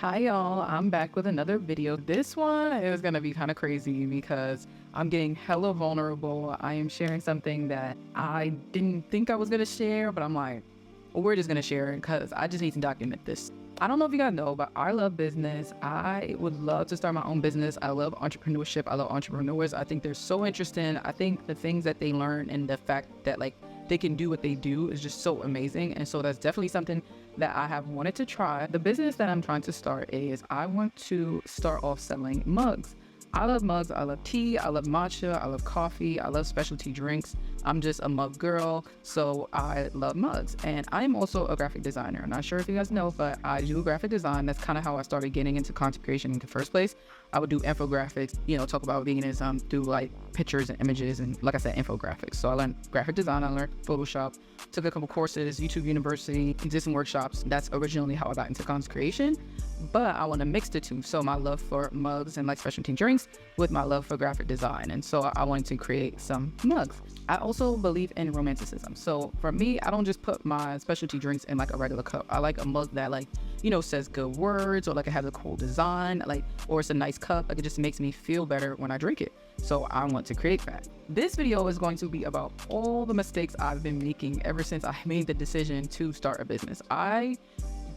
Hi y'all, I'm back with another video. This one is gonna be kind of crazy because I'm getting hella vulnerable. I am sharing something that I didn't think I was gonna share, but I'm like, well, we're just gonna share it because I just need to document this. I don't know if you guys know, but I love business. I would love to start my own business. I love entrepreneurship. I love entrepreneurs. I think they're so interesting. I think the things that they learn and the fact that they can do what they do is just so amazing. And so that's definitely something that I have wanted to try. The business that I'm trying to start is I want to start off selling mugs. I love mugs. I love tea. I love matcha. I love coffee. I love specialty drinks. I'm just a mug girl, so I love mugs. And I'm also a graphic designer. I'm not sure if you guys know, but I do graphic design. That's kind of how I started getting into content creation in the first place. I would do infographics, talk about veganism, do like pictures and images, and like I said, infographics. So I learned graphic design. I learned Photoshop, took a couple courses, YouTube University, did some workshops. That's originally how I got into content creation. But I want to mix the two. So my love for mugs and like specialty drinks with my love for graphic design. And so I wanted to create some mugs. I also believe in romanticism. So for me, I don't just put my specialty drinks in like a regular cup. I like a mug that says good words, or like it has a cool design, or it's a nice cup. Like it just makes me feel better when I drink it. So I want to create that. This video is going to be about all the mistakes I've been making ever since I made the decision to start a business. I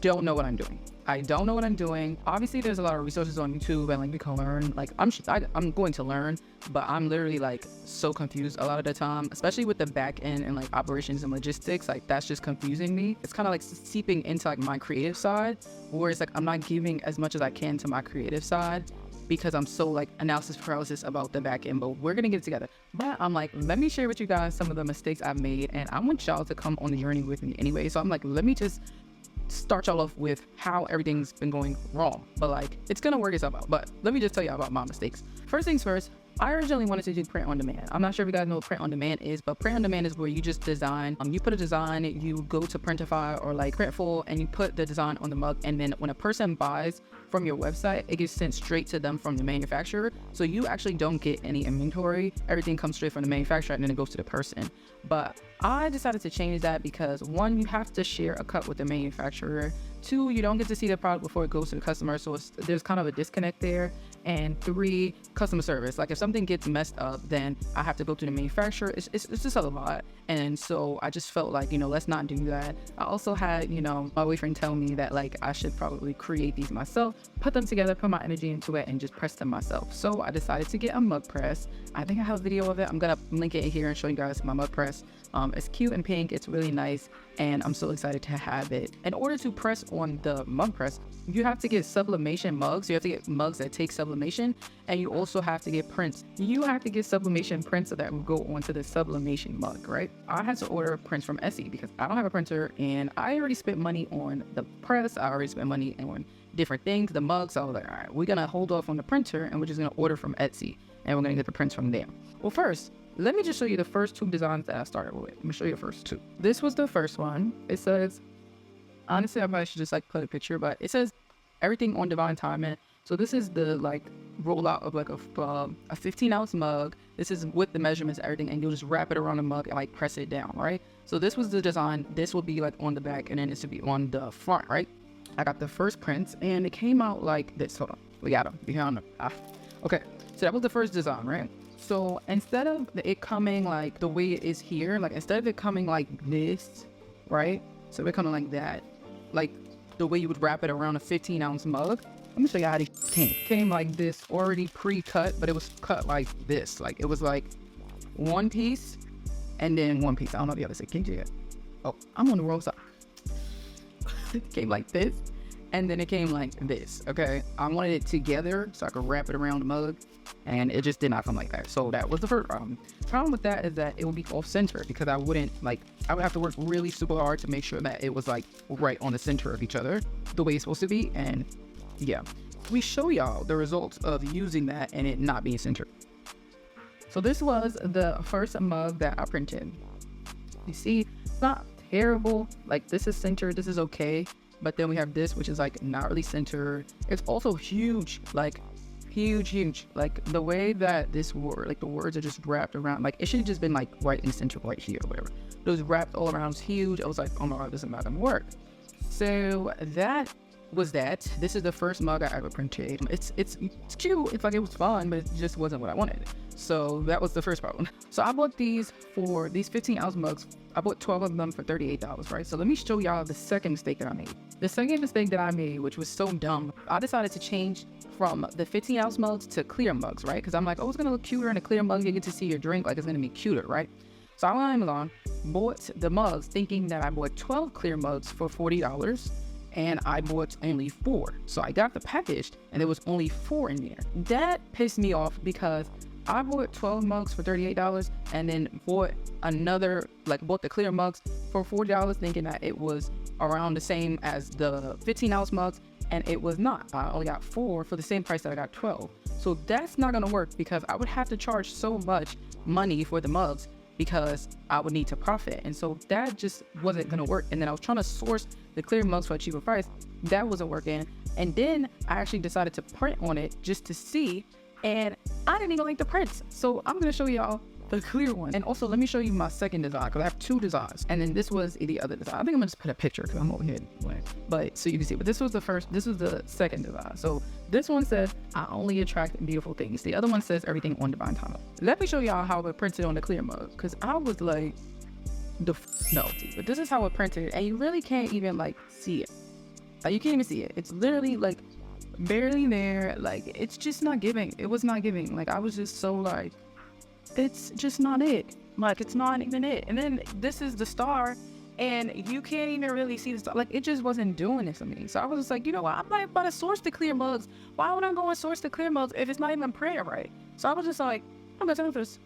don't know what I'm doing. Obviously, there's a lot of resources on YouTube and you can learn. I'm going to learn, but I'm literally so confused a lot of the time, especially with the back end and operations and logistics. That's just confusing me. It's kind of seeping into my creative side, where it's I'm not giving as much as I can to my creative side because I'm so analysis paralysis about the back end. But we're gonna get it together. But I'm let me share with you guys some of the mistakes I've made, and I want y'all to come on the journey with me anyway. So I'm let me just start y'all off with how everything's been going wrong, but it's gonna work itself out. But let me just tell y'all about my mistakes. First things first, I originally wanted to do print on demand. I'm not sure if you guys know what print on demand is, but print on demand is where you just design, you put a design, you go to Printify or Printful, and you put the design on the mug, and then when a person buys from your website, it gets sent straight to them from the manufacturer. So you actually don't get any inventory. Everything comes straight from the manufacturer and then it goes to the person. But I decided to change that because 1, you have to share a cut with the manufacturer. 2, you don't get to see the product before it goes to the customer, so there's kind of a disconnect there. And 3, customer service. If something gets messed up, then I have to go to the manufacturer. It's just a lot. And so I just felt let's not do that. I also had, my boyfriend tell me that I should probably create these myself, put them together, put my energy into it, and just press them myself. So I decided to get a mug press. I think I have a video of it. I'm gonna link it here and show you guys my mug press. It's cute and pink. It's really nice, and I'm so excited to have it. In order to press on the mug press, you have to get sublimation mugs. You have to get mugs that take sublimation, and you also have to get prints. You have to get sublimation prints that will go onto the sublimation mug, right? I had to order prints from Etsy because I don't have a printer, and I already spent money on the press. I already spent money on different things, the mugs. So I was all right, we're gonna hold off on the printer, and we're just gonna order from Etsy, and we're gonna get the prints from there. Well, first, let me just show you the first 2 designs that I started with. Let me show you the first 2. This was the first one. It says, honestly, I probably should just put a picture, but it says everything on divine timing. So this is the rollout of a 15-ounce mug. This is with the measurements, everything, and you'll just wrap it around the mug and press it down, right? So this was the design. This will be on the back, and then this will be on the front, right? I got the first prints, and it came out like this. Hold on, we got them behind them. Okay, so that was the first design, right? So instead of it coming the way it is here, instead of it coming like this, right? So it coming like that, the way you would wrap it around a 15-ounce mug. Let me show you how it came like this, already pre-cut, but it was cut like this. It was one piece and then one piece. I don't know the other side. Can you see it? Oh, I'm on the wrong side. It came like this, and then it came like this. Okay, I wanted it together so I could wrap it around the mug, and it just did not come like that. So that was the first problem. Problem with that is that it would be off center because I would have to work really super hard to make sure that it was right on the center of each other the way it's supposed to be. And yeah, we show y'all the results of using that and it not being centered. So this was the first mug that I printed. You see, it's not terrible. This is centered, this is okay. But then we have this, which is not really centered. It's also huge, huge. The way that this word, the words are just wrapped around, it should have just been right in the center, right here, whatever. It was wrapped all around, it's huge. I was oh my God, this is not gonna work. So that was that this is the first mug I ever printed. It's cute. It's like, it was fun, but it just wasn't what I wanted. So that was the first problem. So I bought these 15-ounce mugs. I bought 12 of them for $38, right? So let me show y'all the second mistake that I made. The second mistake that I made, which was so dumb, I decided to change from the 15-ounce mugs to clear mugs, right? Because I'm like, oh, it's gonna look cuter in a clear mug. You get to see your drink, like it's gonna be cuter, right? So I went on Amazon, bought the mugs, thinking that I bought 12 clear mugs for $40, and I bought only 4. So I got the package, and there was only 4 in there. That pissed me off because I bought 12 mugs for $38 and then bought the clear mugs for $40, thinking that it was around the same as the 15-ounce mugs, and it was not. I only got 4 for the same price that I got 12. So that's not gonna work because I would have to charge so much money for the mugs because I would need to profit. And so that just wasn't gonna work. And then I was trying to source the clear mugs for a cheaper price. That wasn't working. And then I actually decided to print on it just to see, and I didn't even like the prints. So I'm gonna show y'all the clear one. And also let me show you my second design, because I have 2 designs. And then this was the other design. I think I'm gonna just put a picture because I'm over here. But so you can see, but this was the second design. So this one says, I only attract beautiful things. The other one says, everything on divine timing. Let me show y'all how it printed on the clear mug, because I was like, no. But this is how it printed, and you really can't even like see it. Like, you can't even see it. It's literally like barely there. Like, it's just not giving. It was not giving. Like, I was just so like, it's just not it. Like, it's not even it. And then this is the star, and you can't even really see the star. Like, it just wasn't doing it for me. So I was just like, you know what? I'm not about to source the clear mugs. Why would I go and source the clear mugs if it's not even printed right? So I was just like, I'm gonna do this.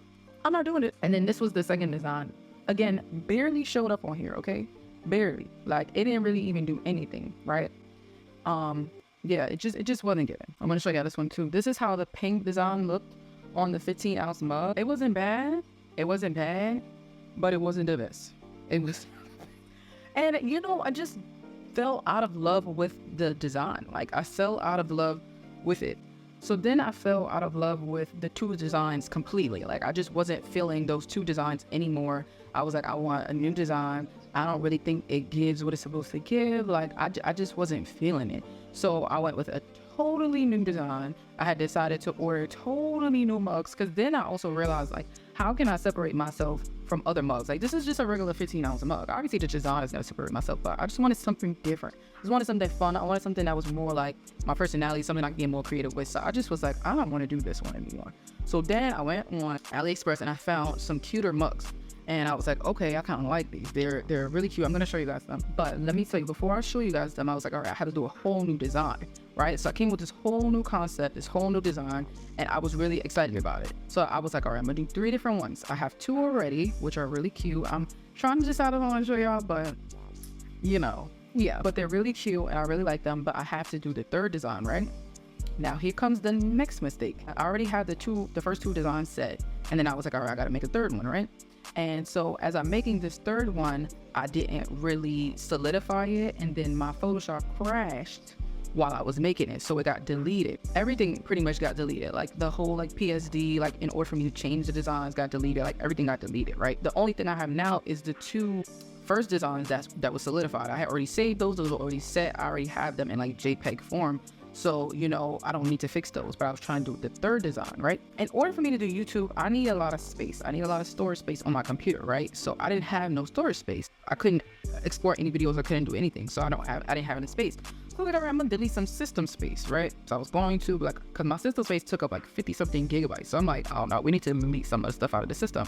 I'm not doing it. And then this was the second design. Again, barely showed up on here, okay? Barely. Like, it didn't really even do anything, right? Yeah, it just wasn't given. I'm gonna show you this one too. This is how the pink design looked on the 15-ounce mug. It wasn't bad, but it wasn't the best. It was, and you know, I just fell out of love with the design. Like, I fell out of love with it. So then I fell out of love with the 2 designs completely. Like, I just wasn't feeling those 2 designs anymore. I was like, I want a new design. I don't really think it gives what it's supposed to give. Like, I just wasn't feeling it. So I went with a totally new design. I had decided to order totally new mugs, because then I also realized, like, how can I separate myself from other mugs? Like, this is just a regular 15-ounce mug. Obviously the design is going to separate myself, but I just wanted something different. I just wanted something fun. I wanted something that was more like my personality, something I can get more creative with. So I just was like, I don't want to do this one anymore. So then I went on AliExpress and I found some cuter mugs. And I was like, okay, I kind of like these. They're really cute. I'm going to show you guys them. But let me tell you, before I show you guys them, I was like, all right, I had to do a whole new design, right? So I came with this whole new concept, this whole new design, and I was really excited about it. So I was like, all right, I'm going to do 3 different ones. I have 2 already, which are really cute. I'm trying to decide if I want to show y'all, but, you know, yeah. But they're really cute, and I really like them, but I have to do the 3rd design, right? Now, here comes the next mistake. I already had the first 2 designs set, and then I was like, all right, I got to make a 3rd one, right? And so as I'm making this 3rd one, I didn't really solidify it, and then my Photoshop crashed while I was making it, so it got deleted. Everything pretty much got deleted, like the whole like PSD, like in order for me to change the designs got deleted, like everything got deleted, right? The only thing I have now is the 2 first designs that was solidified. I had already saved those were already set. I already have them in like JPEG form. So, you know, I don't need to fix those, but I was trying to do the 3rd design, right? In order for me to do YouTube, I need a lot of space. I need a lot of storage space on my computer, right? So I didn't have no storage space. I couldn't export any videos. I couldn't do anything. So I didn't have any space. So like, I'm gonna delete some system space, right? So I was going to, like, cause my system space took up like 50 something gigabytes. So I'm like, oh no, we need to delete some of the stuff out of the system.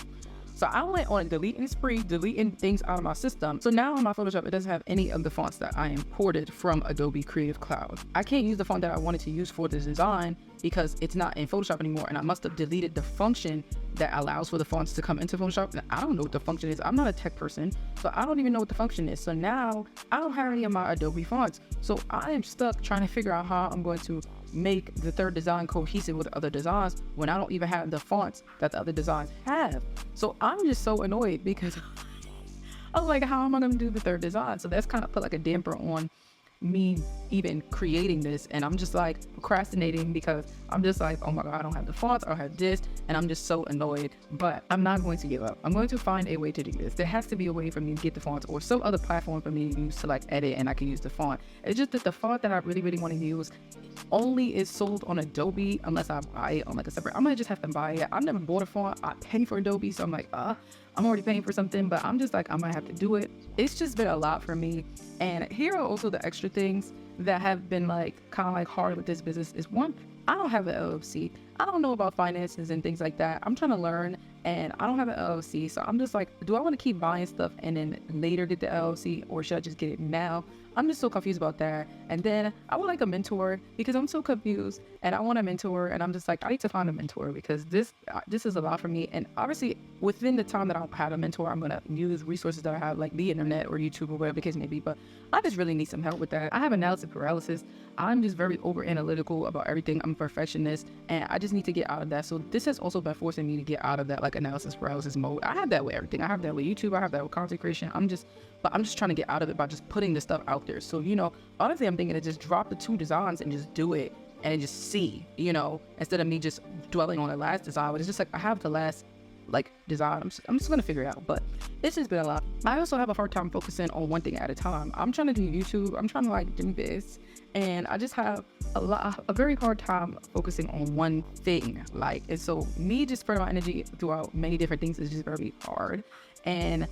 So I went on a deleting spree, deleting things out of my system. So now in my Photoshop, it doesn't have any of the fonts that I imported from Adobe Creative Cloud. I can't use the font that I wanted to use for the design because it's not in Photoshop anymore, and I must have deleted the function that allows for the fonts to come into Photoshop. And I don't know what the function is. I'm not a tech person, so I don't even know what the function is. So now I don't have any of my Adobe fonts. So I am stuck trying to figure out how I'm going to make the 3rd design cohesive with other designs when I don't even have the fonts that the other designs have. So I'm just so annoyed because I was like, how am I going to do the 3rd design? So that's kind of put like a damper on me even creating this, and I'm just like procrastinating because I'm just like, oh my god, I don't have the fonts, I don't have this, and I'm just so annoyed. But I'm not going to give up. I'm going to find a way to do this. There has to be a way for me to get the fonts or some other platform for me to use to like edit and I can use the font. It's just that the font that I really want to use only is sold on Adobe unless I buy it on like a separate. I might just have to buy it. I've never bought a font. I pay for Adobe, so I'm like, I'm already paying for something, but I'm just like, I might have to do it. It's just been a lot for me. And here are also the extra things that have been like kind of like hard with this business. Is one, I don't have an LLC. I don't know about finances and things like that. I'm trying to learn, and I don't have an LLC. So I'm just like, do I want to keep buying stuff and then later get the LLC, or should I just get it now? I'm just so confused about that. And then I would like a mentor because I'm so confused, and I want a mentor, and I'm just like, I need to find a mentor because this is a lot for me. And obviously within the time that I don't have a mentor, I'm going to use resources that I have, like the internet or YouTube or whatever the case may be. But I just really need some help with that. I have analysis paralysis. I'm just very over analytical about everything. I'm a perfectionist, and I just need to get out of that. So this has also been forcing me to get out of that like analysis paralysis mode. I have that with everything. I have that with YouTube. I have that with content creation. I'm just trying to get out of it by just putting the stuff out there. So, honestly, I'm thinking to just drop the 2 designs and just do it and just see, instead of me just dwelling on the last design. But it's just like, I have the last like design. I'm just gonna figure it out. But this has been a lot. I also have a hard time focusing on one thing at a time. I'm trying to do YouTube. I'm trying to like do this, and I just have a very hard time focusing on one thing. And so me just spreading my energy throughout many different things is just very hard. And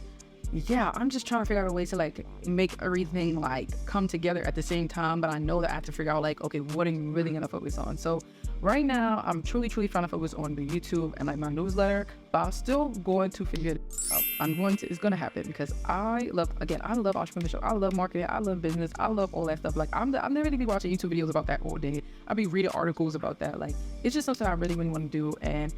yeah, I'm just trying to figure out a way to like make everything like come together at the same time. But I know that I have to figure out like, okay, what are you really gonna focus on? So right now, I'm truly trying to focus on the YouTube and like my newsletter, but I'm still going to figure it out. It's gonna happen because I love entrepreneurship. I love marketing. I love business. I love all that stuff. Like I'm never gonna be watching YouTube videos about that all day. I'll be reading articles about that. Like it's just something I really want to do, and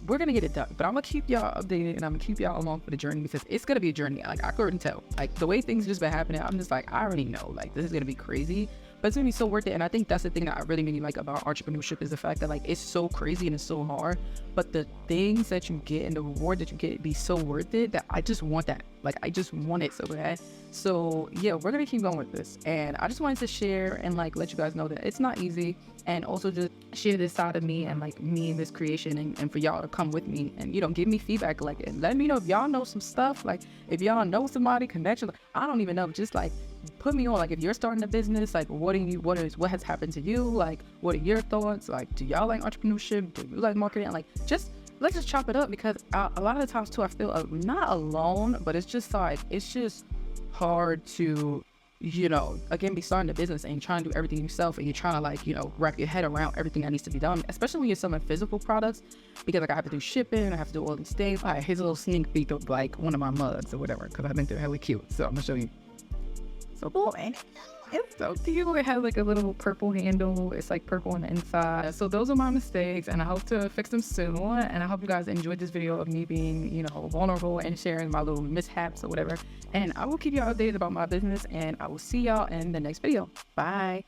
we're gonna get it done. But I'm gonna keep y'all updated, and I'm gonna keep y'all along for the journey because it's gonna be a journey. Like I couldn't tell. Like the way things just been happening, I'm just like, I already know. Like this is gonna be crazy, but it's gonna be so worth it. And I think that's the thing that I really like about entrepreneurship is the fact that like it's so crazy and it's so hard, but the things that you get and the reward that you get be so worth it that I just want that. Like I just want it so bad. So yeah, we're gonna keep going with this, and I just wanted to share and like let you guys know that it's not easy, and also just share this side of me and like me in this creation, and for y'all to come with me and give me feedback, like, and let me know if y'all know some stuff, like if y'all know somebody connection, like, I don't even know, just like put me on, like if you're starting a business, like what has happened to you, like what are your thoughts, like do y'all like entrepreneurship, do you like marketing, like let's just chop it up, because a lot of the times too I feel not alone, but it's just hard to again be starting a business and trying to do everything yourself, and you're trying to like wrap your head around everything that needs to be done, especially when you're selling physical products, because like I have to do shipping, I have to do all these things. All right, here's a little sneak peek of like one of my mugs or whatever, because I think they're really cute, so I'm gonna show you. So boy, it's so cute. It has like a little purple handle. It's like purple on the inside. So those are my mistakes, and I hope to fix them soon. And I hope you guys enjoyed this video of me being, vulnerable and sharing my little mishaps or whatever. And I will keep y'all updated about my business, and I will see y'all in the next video. Bye.